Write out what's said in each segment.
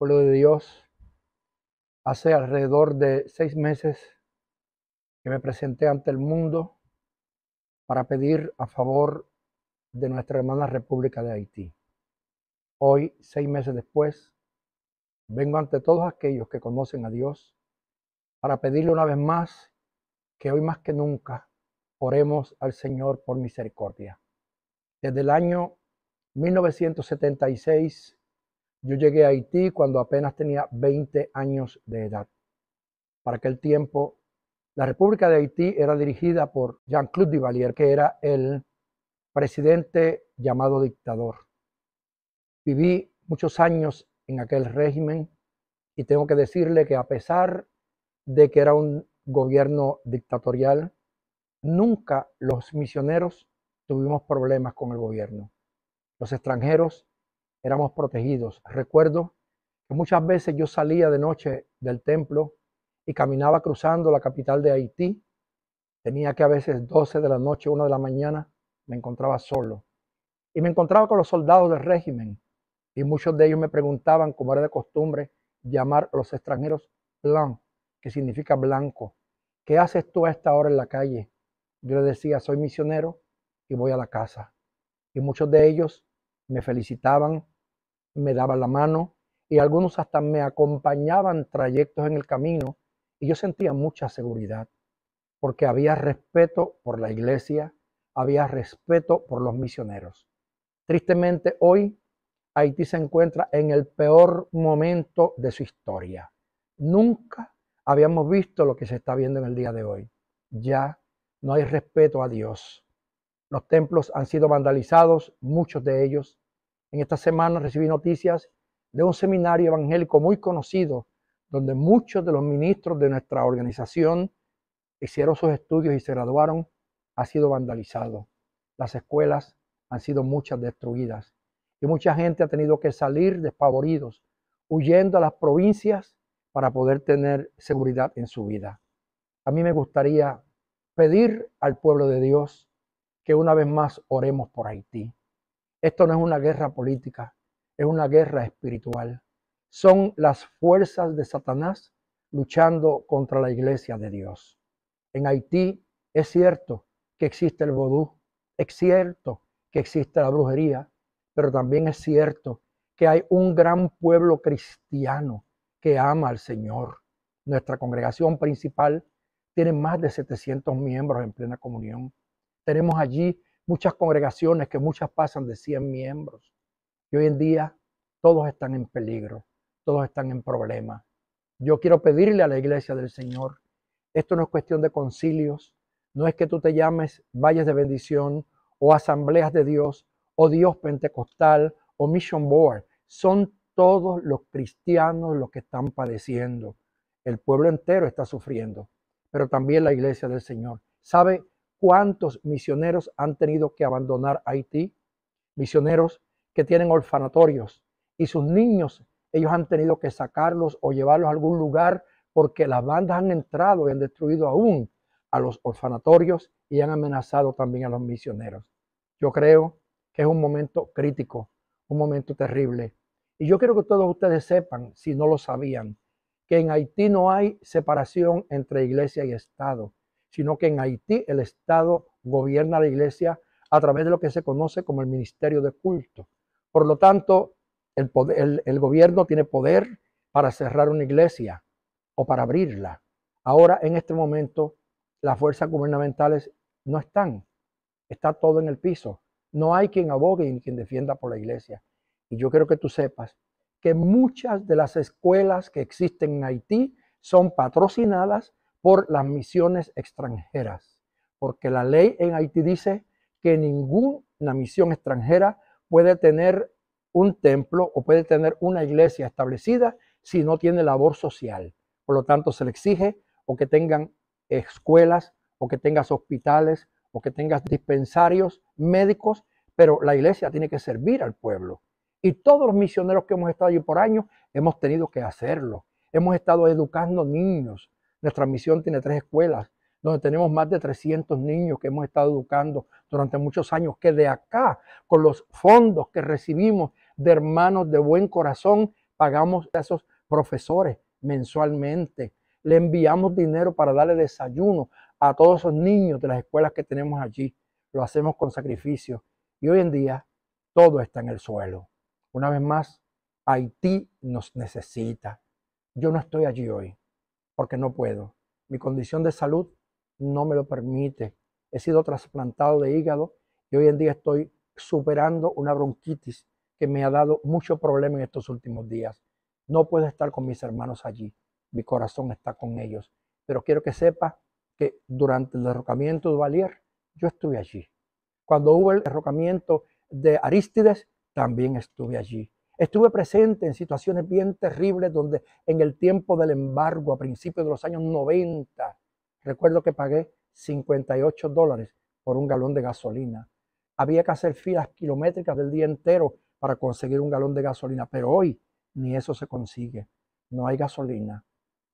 pueblo de Dios, hace alrededor de 6 meses que me presenté ante el mundo para pedir a favor de nuestra hermana República de Haití. Hoy, 6 meses después, vengo ante todos aquellos que conocen a Dios para pedirle una vez más que hoy más que nunca oremos al Señor por misericordia. Desde el año 1976 yo llegué a Haití cuando apenas tenía 20 años de edad. Para aquel tiempo, la República de Haití era dirigida por Jean-Claude Duvalier, que era el presidente llamado dictador. Viví muchos años en aquel régimen y tengo que decirle que a pesar de que era un gobierno dictatorial, nunca los misioneros tuvimos problemas con el gobierno. Los extranjeros éramos protegidos. Recuerdo que muchas veces yo salía de noche del templo y caminaba cruzando la capital de Haití. Tenía que a veces 12 de la noche, 1 de la mañana, me encontraba solo. Y me encontraba con los soldados del régimen. Y muchos de ellos me preguntaban, como era de costumbre, llamar a los extranjeros blanc, que significa blanco. ¿Qué haces tú a esta hora en la calle? Yo les decía, soy misionero y voy a la casa. Y muchos de ellos me felicitaban, me daban la mano y algunos hasta me acompañaban trayectos en el camino y yo sentía mucha seguridad porque había respeto por la iglesia, había respeto por los misioneros. Tristemente hoy Haití se encuentra en el peor momento de su historia. Nunca habíamos visto lo que se está viendo en el día de hoy. Ya no hay respeto a Dios. Los templos han sido vandalizados, muchos de ellos. En esta semana recibí noticias de un seminario evangélico muy conocido, donde muchos de los ministros de nuestra organización hicieron sus estudios y se graduaron, ha sido vandalizado. Las escuelas han sido muchas destruidas y mucha gente ha tenido que salir despavoridos, huyendo a las provincias para poder tener seguridad en su vida. A mí me gustaría pedir al pueblo de Dios que una vez más oremos por Haití. Esto no es una guerra política, es una guerra espiritual. Son las fuerzas de Satanás luchando contra la iglesia de Dios. En Haití es cierto que existe el vodú, es cierto que existe la brujería, pero también es cierto que hay un gran pueblo cristiano que ama al Señor. Nuestra congregación principal tiene más de 700 miembros en plena comunión. Tenemos allí muchas congregaciones que muchas pasan de 100 miembros. Y hoy en día todos están en peligro, todos están en problemas. Yo quiero pedirle a la iglesia del Señor, esto no es cuestión de concilios, no es que tú te llames Valles de Bendición o Asambleas de Dios o Dios Pentecostal o Mission Board. Son todos los cristianos los que están padeciendo. El pueblo entero está sufriendo, pero también la iglesia del Señor. ¿Sabe cuántos misioneros han tenido que abandonar Haití? Misioneros que tienen orfanatorios y sus niños, ellos han tenido que sacarlos o llevarlos a algún lugar porque las bandas han entrado y han destruido aún a los orfanatorios y han amenazado también a los misioneros. Yo creo que es un momento crítico, un momento terrible. Y yo quiero que todos ustedes sepan, si no lo sabían, que en Haití no hay separación entre iglesia y Estado, sino que en Haití el Estado gobierna la iglesia a través de lo que se conoce como el ministerio de culto. Por lo tanto, el gobierno tiene poder para cerrar una iglesia o para abrirla. Ahora, en este momento, las fuerzas gubernamentales no están. Está todo en el piso. No hay quien abogue ni quien defienda por la iglesia. Y yo quiero que tú sepas que muchas de las escuelas que existen en Haití son patrocinadas por las misiones extranjeras. Porque la ley en Haití dice que ninguna misión extranjera puede tener un templo o puede tener una iglesia establecida si no tiene labor social. Por lo tanto, se le exige o que tengan escuelas, o que tengas hospitales, o que tengas dispensarios médicos, pero la iglesia tiene que servir al pueblo. Y todos los misioneros que hemos estado allí por años, hemos tenido que hacerlo. Hemos estado educando niños. Nuestra misión tiene 3 escuelas, donde tenemos más de 300 niños que hemos estado educando durante muchos años, que de acá, con los fondos que recibimos de hermanos de buen corazón, pagamos a esos profesores mensualmente, le enviamos dinero para darle desayuno a todos esos niños de las escuelas que tenemos allí. Lo hacemos con sacrificio. Y hoy en día todo está en el suelo. Una vez más, Haití nos necesita. Yo no estoy allí hoy porque no puedo. Mi condición de salud no me lo permite. He sido trasplantado de hígado y hoy en día estoy superando una bronquitis que me ha dado mucho problema en estos últimos días. No puedo estar con mis hermanos allí. Mi corazón está con ellos. Pero quiero que sepa que durante el derrocamiento de Duvalier, yo estuve allí. Cuando hubo el derrocamiento de Arístides, también estuve allí. Estuve presente en situaciones bien terribles donde en el tiempo del embargo, a principios de los años 90, recuerdo que pagué $58 por un galón de gasolina. Había que hacer filas kilométricas del día entero para conseguir un galón de gasolina, pero hoy ni eso se consigue. No hay gasolina.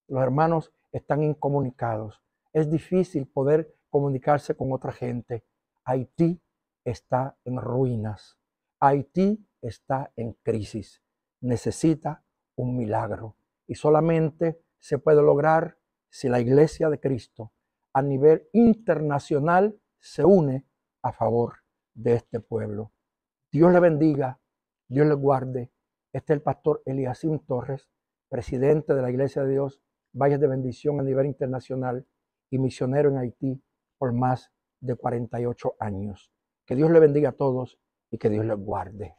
Los hermanos están incomunicados. Es difícil poder comunicarse con otra gente. Haití está en ruinas. Haití está en crisis. Necesita un milagro. Y solamente se puede lograr si la Iglesia de Cristo a nivel internacional se une a favor de este pueblo. Dios le bendiga, Dios le guarde. Este es el pastor Eliasim Torres, presidente de la Iglesia de Dios, Valles de Bendición a nivel internacional y misionero en Haití por más de 48 años. Que Dios le bendiga a todos y que Dios les guarde.